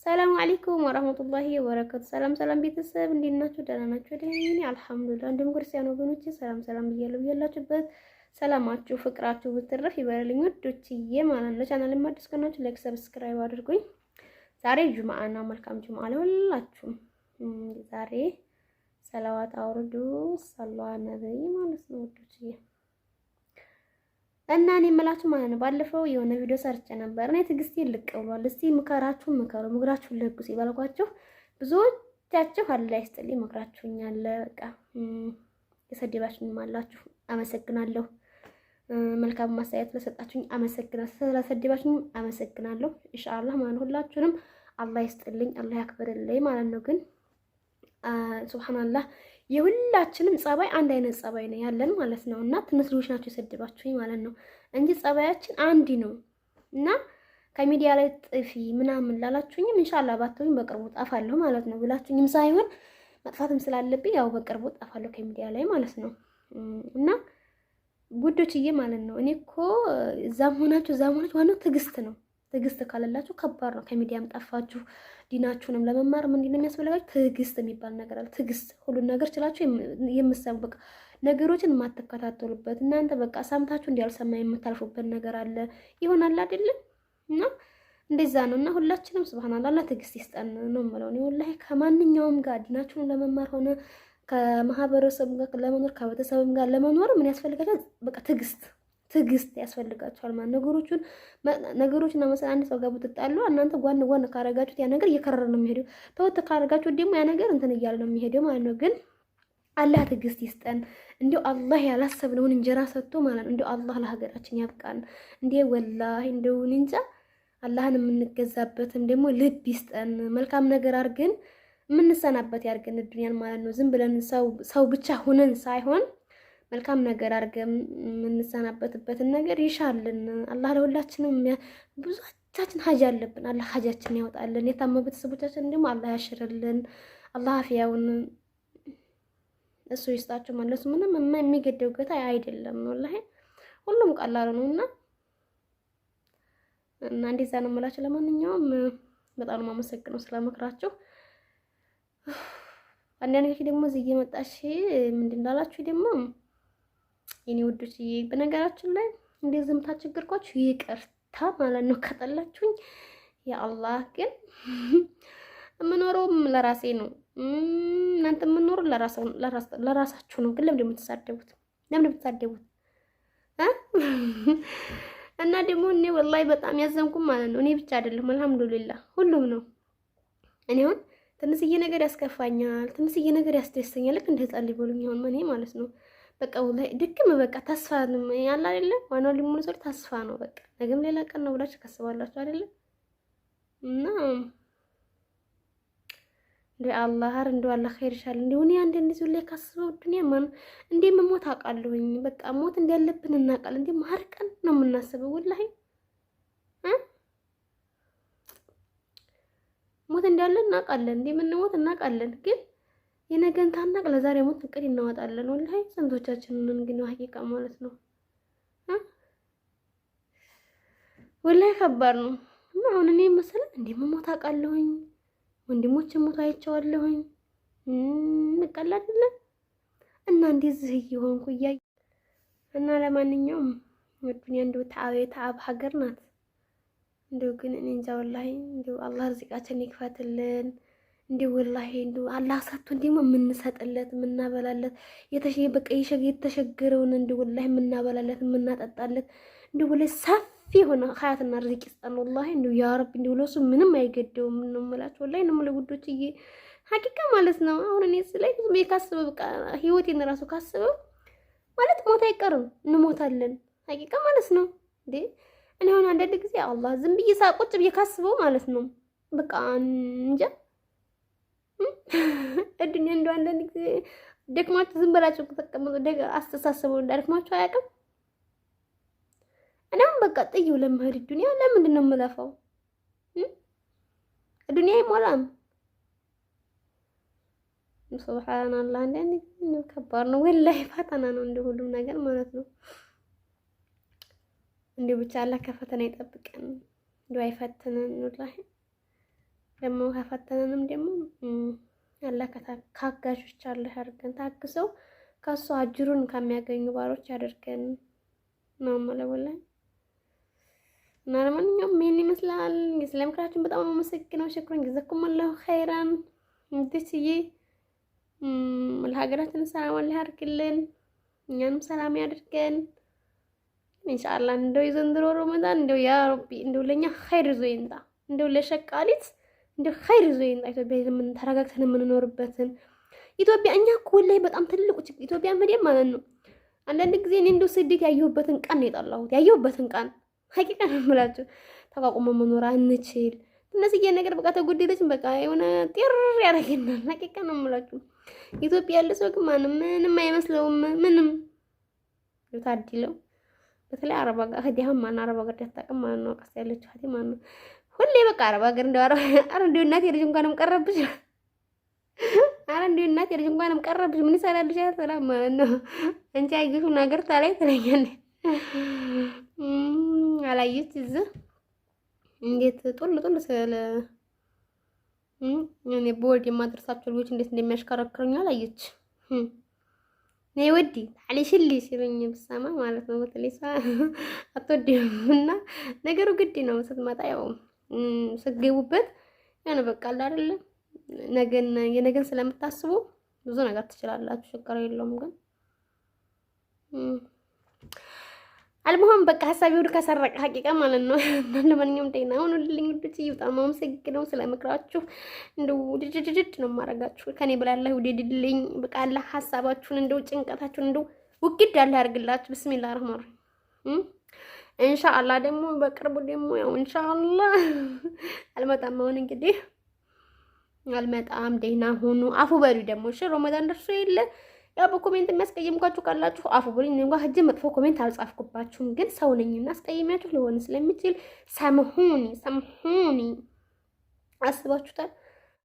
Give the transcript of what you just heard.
ሰላም አለይኩም ወራህመቱላሂ ወበረካቱ። ሰላም ቤተሰብ እንዴት ናችሁ? ደህና ናችሁ? እኔ አልሐምዱሊላህ። እንዲሁም ክርስቲያን ወገኖቼ ሰላም ብያለሁ። ያላችሁበት ሰላማችሁ ፍቅራችሁ ብትረፍ ይበልልኝ ውዶችዬ ማለት ነው። ቻናል አዲስ ከሆናችሁ ላይክ ሰብስክራይብ አድርጉኝ። ዛሬ ጁምአ ነው። መልካም ጁምአ ለሁላችሁም። ዛሬ ሰላዋት አውርዱ ሰለላሁ ዐለይሂ ማለት ነው ውዶችዬ። እና እኔ የምላችሁ ማለት ነው ባለፈው የሆነ ቪዲዮ ሰርቼ ነበር። እኔ ትዕግስቴ ልቅ ብሏል። እስቲ ምክራችሁን ለግሱ ይባልኳችሁ ብዙዎቻችሁ አላህ ይስጥልኝ መክራችሁኛል። በቃ የሰደባችሁኝም አላችሁ አመሰግናለሁ። መልካም ማስተያየት ለሰጣችሁኝ አመሰግናለሁ። ስለሰደባችሁኝ አመሰግናለሁ። ኢንሻአላህ ማለት ሁላችሁንም አላህ ይስጥልኝ አላህ ያክብርልኝ ማለት ነው። ግን ሱብሃንአላህ የሁላችንም ጸባይ አንድ አይነት ጸባይ ነው ያለን ማለት ነው። እና ትንሽ ልጆች ናቸው የሰደባችሁኝ ማለት ነው እንጂ ጸባያችን አንድ ነው። እና ከሚዲያ ላይ ጥፊ ምናምን ላላችሁኝም ኢንሻአላህ ባትሆኝ በቅርቡ ጠፋለሁ ማለት ነው ብላችሁኝም ሳይሆን መጥፋትም ስላለብኝ ያው በቅርቡ ጠፋለሁ ከሚዲያ ላይ ማለት ነው። እና ጉዶችዬ ማለት ነው እኔ እኮ እዛም ሆናችሁ ዋናው ትዕግስት ነው። ትዕግስት ካለላችሁ ከባድ ነው። ከሚዲያም ጠፋችሁ ዲናችሁንም ለመማር ምንድን ነው የሚያስፈልጋችሁ? ትዕግስት የሚባል ነገር አለ። ትዕግስት ሁሉን ነገር ችላችሁ የምትሰሙ በቃ ነገሮችን የማትከታተሉበት እናንተ በቃ ሰምታችሁ እንዲያልሰማ የምታልፉበት ነገር አለ ይሆናል አይደለም? እና እንደዛ ነው። እና ሁላችንም ሱብሃንአላህ ትዕግስት ይስጠን ነው የምለው እኔ ወላሂ ከማንኛውም ጋር ዲናችሁን ለመማር ሆነ ከማህበረሰቡ ጋር ለመኖር ከቤተሰብም ጋር ለመኖር ምን ያስፈልጋችኋል? በቃ ትዕግስት ያስፈልጋችኋል ማለት ነገሮችን ለምሳሌ አንድ ሰው ጋር ብትጣሉ እናንተ ጓን ካረጋችሁት ያ ነገር እየከረረ ነው የሚሄደው። ተወት ካረጋችሁት ደግሞ ያ ነገር እንትን እያለ ነው የሚሄደው ማለት ነው። ግን አላህ ትዕግስት ይስጠን። እንዲሁ አላህ ያላሰብነውን እንጀራ ሰጥቶ ማለት ነው። እንዲሁ አላህ ለሀገራችን ያብቃን። እንዲሁ ወላሂ እንደው እንጃ አላህን የምንገዛበትም ደግሞ ልብ ይስጠን። መልካም ነገር አድርገን የምንሰናበት ያድርገን ዱንያን ማለት ነው። ዝም ብለን ሰው ብቻ ሁነን ሳይሆን መልካም ነገር አድርገን የምንሰናበትበትን ነገር ይሻልን አላህ ለሁላችንም። ብዙዎቻችን ሀጅ አለብን። አላህ ሀጃችን ያወጣልን። የታመሙ ቤተሰቦቻችን ደግሞ አላህ ያሽርልን። አላህ አፍያውን እሱ ይስጣቸው ማለት ነው። ምንም የሚገደው ገታ አይደለም ወላሂ ሁሉም ቀላል ነውና እና እንደዛ ነው የምላችሁ። ለማንኛውም በጣም ነው የማመሰግነው ስለመክራችሁ። አንዳንድ ጊዜ ደግሞ እዚህ እየመጣሽ ምንድን እንዳላችሁ ደግሞ የኔ ውዶች በነገራችን ላይ እንደዚህ የምታስቸግርኳችሁ ይቅርታ ማለት ነው ከጠላችሁኝ። ያ አላህ ግን የምኖረውም ለራሴ ነው። እናንተ የምኖሩ ለራሳችሁ ነው። ግን ለምን የምትሳደቡት? እና ደግሞ እኔ ወላሂ በጣም ያዘንኩም ማለት ነው። እኔ ብቻ አይደለም አልሐምዱሊላህ ሁሉም ነው። እኔ አሁን ትንሽዬ ነገር ያስከፋኛል፣ ትንሽዬ ነገር ያስደስተኛል። ልክ እንደ ህፃን ሊበሉኝ አሁን እኔ ማለት ነው በቃ ወላሂ ድክም በቃ ተስፋ ያለ አይደለ? ዋናው ሊሞን ሰው ተስፋ ነው። በቃ ነገም ሌላ ቀን ነው ብላችሁ ካስባላችሁ አይደለ? እና እንደ አላህ ኸይር ይሻል። እንደ እኔ አንድ እንደዚህ ላይ ካስበው ዱንያ ማን እንደ መሞት አውቃለሁኝ። በቃ ሞት እንዳለብን እናውቃለን። እንደ ማርቀን ነው የምናስበው ወላሂ ሞት እንዳለ እናውቃለን። እንደ ምን ሞት እናውቃለን ግን የነገን ታናቅ ለዛሬ ሞት እቅድ እናወጣለን። ወላሂ ስንቶቻችንን ግን ሀቂቃ ማለት ነው ወላሂ ከባድ ነው። እና አሁን እኔ መሰለኝ እንዴ መሞት አውቃለሁኝ፣ ወንድሞች ሞት አይቼዋለሁኝ እንቀላለን እና እንደዚህ እየሆንኩ እያየ እና ለማንኛውም ወዱንያ እንደው ተዓብ ሀገር ናት። እንደው ግን እኔ እንጃ ወላሂ እንደው አላህ ርዝቃችን ይክፈትልን። እንዲህ ወላሂ እንዲሁ አላህ ሰጥቶን ደግሞ የምንሰጥለት የምናበላለት በቃ የተሸገረውን እንዲሁ ወላሂ የምናበላለት የምናጠጣለት እንዲሁ ወላሂ ሰፊ የሆነ ሀያትና ርዝቅ ይስጠን ወላሂ እንዲሁ ያ ረብ እንዲሁ ለሱ ምንም አይገደውም ነው የምላችሁ ወላሂ ነው የምለው ውዶችዬ ሀቂቃ ማለት ነው። አሁን እኔ ስለይ ብዙ ካስበው በቃ ህይወቴን ራሱ ካስበው ማለት ሞት አይቀርም እንሞታለን ሀቂቃ ማለት ነው። እንዴ እኔ አሁን አንዳንድ ጊዜ አላህ ዝም ብዬ ቁጭ ብዬ ካስበው ማለት ነው በቃ እንጃ እድሜ እንደው አንዳንድ ጊዜ ደክማችሁ ዝም ብላችሁ ተቀመጡ አስተሳሰበው እንዳልክማችሁ አያውቅም። እኔም በቃ ጥዬው ለመሄድ ዱንያ ለምንድን ነው የምለፋው? ዱንያ አይሞላም። ሱብሃንአላህ አንዳንድ ጊዜ ከባድ ነው ወላሂ ፈተና ነው እንደ ሁሉም ነገር ማለት ነው። እንዲሁ ብቻ አላህ ከፈተና ይጠብቀን፣ እንደው አይፈትነን ወላሂ ደግሞ ከፈተነንም ደግሞ አላህ ካጋዦች አላህ ያድርገን። ታግሰው ከሱ አጅሩን ከሚያገኙ ባሮች ያደርገን ነው የምለው ወላሂ። እና ለማንኛውም ይሄን ይመስላል። ስለምክራችሁን በጣም አመሰግናለሁ። ሽክሩን ጀዛኩሙላሁ ኸይራን። እንድትይ ለሀገራችን ሰላም አላህ ያድርግልን፣ እኛንም ሰላም ያድርገን ኢንሻአላህ። እንደው የዘንድሮ ረመዳን እንደው ያ ረቢ እንደው ለኛ ኸይር ይዞ ይምጣ፣ እንደው ለሸቃሊት እንደው ኸይር ይዞ ይምጣ። ኢትዮጵያ ምን ተረጋግተን የምንኖርበትን ኢትዮጵያ እኛ እኮ ወላሂ በጣም ትልቁ ችግር ኢትዮጵያ መዲያ ማለት ነው። አንዳንድ ጊዜ እኔ እንደው ስደት ያየሁበትን ቀን ነው የጠላሁት፣ ያየሁበትን ቀን ሀቂቃ ነው የምላችሁ። ተቋቁሞ መኖር አንችል እነዚህ ነገር በቃ ተጎደለችን በቃ የሆነ ጤር ያደርገናል። ሀቂቃ ነው የምላችሁ። ኢትዮጵያ ያለ ሰው ግን ምንም አይመስለውም። ምንም ታድለው በተለይ አረብ ሀገር ሄዲያም ማን አረብ ሀገር ያታቀም ማን ነው ቀስ ያለችው ሀዲ ማን ነው ሁሌ በቃ አረብ ሀገር እንደው እንደው እናቴ ልጅ እንኳንም ቀረብሽ፣ እንደው እናቴ ልጅ እንኳንም ቀረብሽ ምን ይሰራልሽ ሰላም ማለት ነው። አንቺ አይገሽው ነገር ታላይ ትለኛለሽ አላየች እዚህ እንዴት ጡል ስለ እኔ ቦርድ የማድረሳቸው ልጆች እንዴት እንደሚያሽከረክሩኝ አላየች። ነይ ወዲ ታሊሽሊ ሲሉኝ ብሰማ ማለት ነው። በተለይ አትወዲውና ነገሩ ግድ ነው። ስትመጣ ያው ስትገቡበት ያን በቃ አይደለ የነገን ስለምታስቡ ብዙ ነገር ትችላላችሁ። ችግር የለውም ግን አልሙሀም በቃ ሀሳቢ ወደ ከሰረቀ ሀቂቃ ማለት ነው። ለማንኛውም ደህና ሁኑልኝ ውዶች። በጣም አመሰግናለሁ ስለምክራችሁ። እንደው ድድድድ ነው የማረጋችሁ ከኔ ብላላህ ውደድልኝ። በቃ አላህ ሀሳባችሁን እንደው ጭንቀታችሁን እንደው ውግድ ያለ ያርግላችሁ። ቢስሚላህ ረህማን ረሂም። ኢንሻአላህ ደግሞ በቅርቡ ደግሞ ያው ኢንሻአላህ አልመጣም። አሁን እንግዲህ አልመጣም። ደህና ሁኑ። አፉ በሉ ደግሞ እሺ። ረመዳን ደርሶ የለ ያው በኮሜንት የሚያስቀይምኳችሁ ካላችሁ አፉ ብሉኝ። እኔ እንኳን ሂጅ መጥፎ ኮሜንት አልጻፍኩባችሁም፣ ግን ሰው ነኝና አስቀይሚያችሁ ሊሆን ስለሚችል ሰምሁኒ አስባችሁታል።